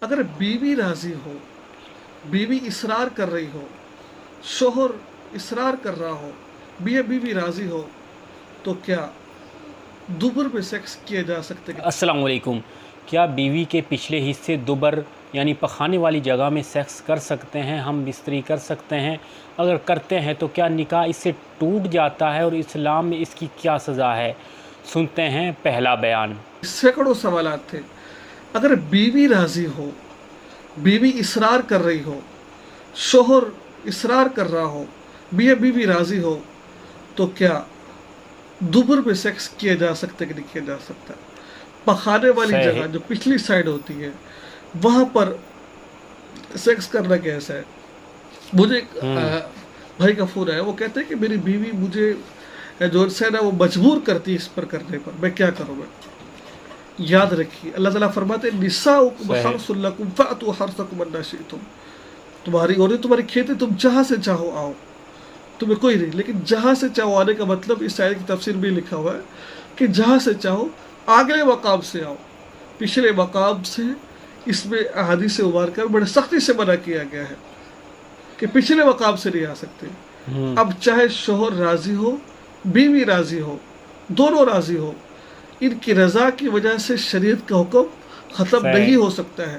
اگر بیوی راضی ہو، بیوی اصرار کر رہی ہو، شوہر اصرار کر رہا ہو، بیوی راضی ہو، تو کیا دوبر میں سیکس کیا جا سکتا ہے؟ السلام علیکم. کیا بیوی کے پچھلے حصے دوبر یعنی پخانے والی جگہ میں سیکس کر سکتے ہیں؟ ہم بستری کر سکتے ہیں؟ اگر کرتے ہیں تو کیا نکاح اس سے ٹوٹ جاتا ہے اور اسلام میں اس کی کیا سزا ہے؟ سنتے ہیں پہلا بیان. سینکڑوں سوالات تھے. اگر بیوی راضی ہو، بیوی اصرار کر رہی ہو، شوہر اصرار کر رہا ہو، بیوی راضی ہو، تو کیا دوبر میں سیکس کیا جا سکتا ہے کہ نہیں کیا جا سکتا؟ پخانے والی صحیح. جگہ جو پچھلی سائڈ ہوتی ہے وہاں پر سیکس کرنا کیسا ہے؟ مجھے ایک بھائی کا فون ہے، وہ کہتے ہیں کہ میری بیوی مجھے جو ہے نا وہ مجبور کرتی ہے اس پر کرنے پر، میں کیا کروں؟ میں یاد رکھیے اللہ تعالیٰ فرماتے ہیں نساؤکم حرث لکم فأتوا حرثکم انا شئتم. تمہاری عورتیں تمہاری کھیتی، تم جہاں سے چاہو آؤ، تمہیں کوئی نہیں. لیکن جہاں سے چاہو آنے کا مطلب اس آیت کی تفسیر میں لکھا ہوا ہے کہ جہاں سے چاہو آگے مقام سے آؤ، پچھلے مقام سے. اس میں احادیث مبارکہ بڑے سختی سے منع کیا گیا ہے کہ پچھلے مقام سے نہیں آ سکتے. اب چاہے شوہر راضی ہو، بیوی راضی ہو، دونوں راضی ہو، ان کی رضا کی وجہ سے شریعت کا حکم ختم نہیں ہو سکتا ہے.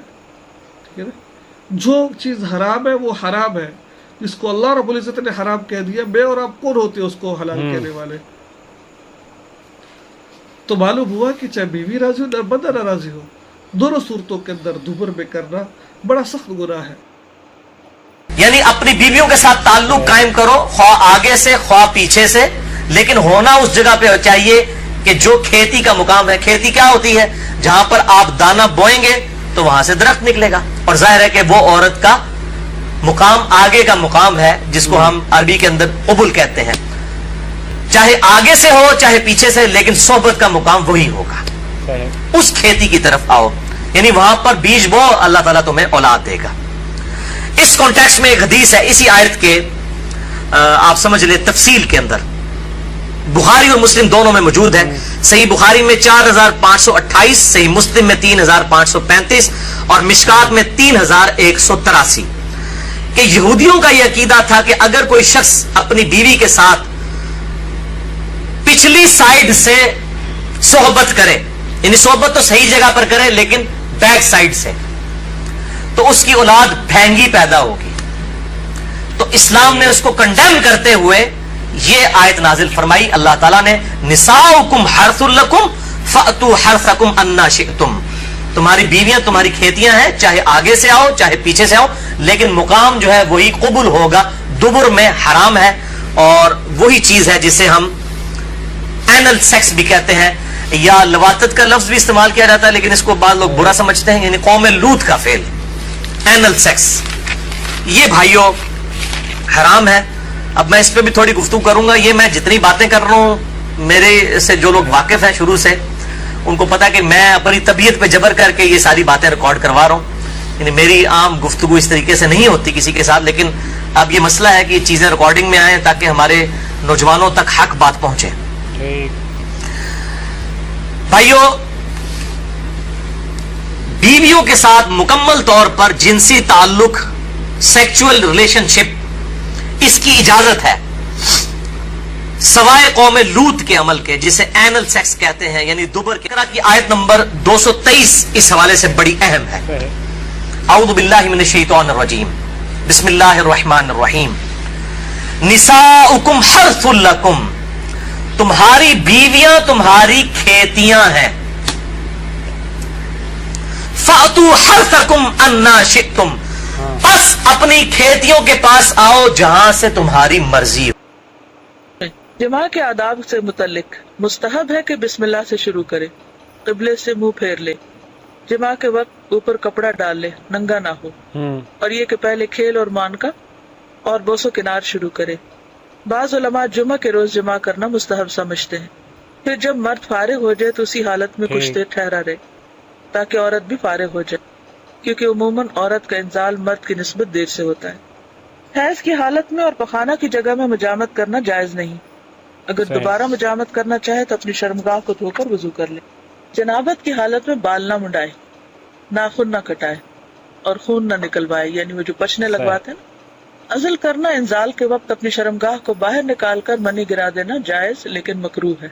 ٹھیک ہے نا؟ جو چیز حرام ہے وہ حرام ہے. جس کو اللہ رب العزت نے حرام کہہ دیا، میں اور آپ کون ہوتے ہیں اس کو حلال کہنے والے؟ تو معلوم ہوا کہ چاہے بیوی راضی ہو نہ بندہ نہ راضی ہو، دونوں صورتوں کے اندر دوبر میں کرنا بڑا سخت گناہ ہے. یعنی اپنی بیویوں کے ساتھ تعلق قائم کرو، خواہ آگے سے خواہ پیچھے سے، لیکن ہونا اس جگہ پہ چاہیے کہ جو کھیتی کا مقام ہے. کھیتی کیا ہوتی ہے؟ جہاں پر آپ دانا بوئیں گے تو وہاں سے درخت نکلے گا. اور ظاہر ہے کہ وہ عورت کا مقام آگے کا مقام ہے، جس کو ہم عربی کے اندر قبل کہتے ہیں. چاہے آگے سے ہو چاہے پیچھے سے، لیکن صحبت کا مقام وہی ہوگا. اس کھیتی کی طرف آؤ، یعنی وہاں پر بیج بو، اللہ تعالیٰ تمہیں اولاد دے گا. اس کانٹیکسٹ میں ایک حدیث ہے اسی آیت کے، آپ سمجھ لیں تفصیل کے اندر، بخاری اور مسلم دونوں میں موجود ہے. صحیح بخاری میں 4528، صحیح مسلم میں 3535 اور مشکات میں 3183. کہ یہودیوں کا یہ عقیدہ تھا کہ اگر کوئی شخص اپنی بیوی کے ساتھ پچھلی سائیڈ سے صحبت کرے، یعنی صحبت تو صحیح جگہ پر کرے لیکن بیک سائیڈ سے، تو اس کی اولاد بھینگی پیدا ہوگی. تو اسلام نے اس کو کنڈیم کرتے ہوئے یہ آیت نازل فرمائی. اللہ تعالیٰ نے نساؤکم حرث لکم فأتوا حرثکم انا شئتم. تمہاری بیویاں تمہاری کھیتیاں ہیں، چاہے آگے سے آؤ چاہے پیچھے سے آؤ، لیکن مقام جو ہے وہی قبول ہوگا. دبر میں حرام ہے، اور وہی چیز ہے جسے ہم اینل سیکس بھی کہتے ہیں، یا لواطت کا لفظ بھی استعمال کیا جاتا ہے، لیکن اس کو بعض لوگ برا سمجھتے ہیں. یعنی قوم لوط کا فعل اینل سیکس، یہ بھائیوں حرام ہے. اب میں اس پہ بھی تھوڑی گفتگو کروں گا. یہ میں جتنی باتیں کر رہا ہوں، میرے سے جو لوگ واقف ہیں شروع سے، ان کو پتا کہ میں اپنی طبیعت پہ جبر کر کے یہ ساری باتیں ریکارڈ کروا رہا ہوں. یعنی میری عام گفتگو اس طریقے سے نہیں ہوتی کسی کے ساتھ، لیکن اب یہ مسئلہ ہے کہ یہ چیزیں ریکارڈنگ میں آئیں تاکہ ہمارے نوجوانوں تک حق بات پہنچے. بھائیوں، بیویوں کے ساتھ مکمل طور پر جنسی تعلق، سیکچول ریلیشن شپ، اس کی اجازت ہے سوائے قوم لوط کے عمل کے، جسے اینل سیکس کہتے ہیں، یعنی دوبر کی طرح کی. آیت نمبر 223 اس حوالے سے بڑی اہم ہے. اعوذ باللہ من الشیطان الرجیم، بسم اللہ الرحمن الرحیم. نساؤکم حرث لکم، تمہاری بیویاں تمہاری کھیتیاں ہیں. فأتوا حرثکم انا شئتم، بس اپنی کھیتیوں کے پاس آؤ جہاں سے تمہاری مرضی ہو. جماع کے آداب سے متعلق مستحب ہے کہ بسم اللہ سے شروع کرے، قبلے سے منہ پھیر لے، جماع کے وقت اوپر کپڑا ڈال لے، ننگا نہ ہو، اور یہ کہ پہلے کھیل اور مانکا اور بوسو کنار شروع کرے. بعض علماء جمعہ کے روز جماع کرنا مستحب سمجھتے ہیں. پھر جب مرد فارغ ہو جائے تو اسی حالت میں کچھ دیر ٹھہرا رہے تاکہ عورت بھی فارغ ہو جائے، کیونکہ عموماً عورت کا انزال مرد کی نسبت دیر سے ہوتا ہے. حیض کی حالت میں اور پخانہ کی جگہ میں مجامت کرنا جائز نہیں. اگر دوبارہ مجامت کرنا چاہے تو اپنی شرمگاہ کو دھو کر وضو کر لے. جنابت کی حالت میں بال نہ منڈائے، ناخن نہ کٹائے، اور خون نہ نکلوائے، یعنی وہ جو پچنے لگواتے ہیں نا. عزل کرنا انزال کے وقت اپنی شرمگاہ کو باہر نکال کر منی گرا دینا جائز لیکن مکروہ ہے.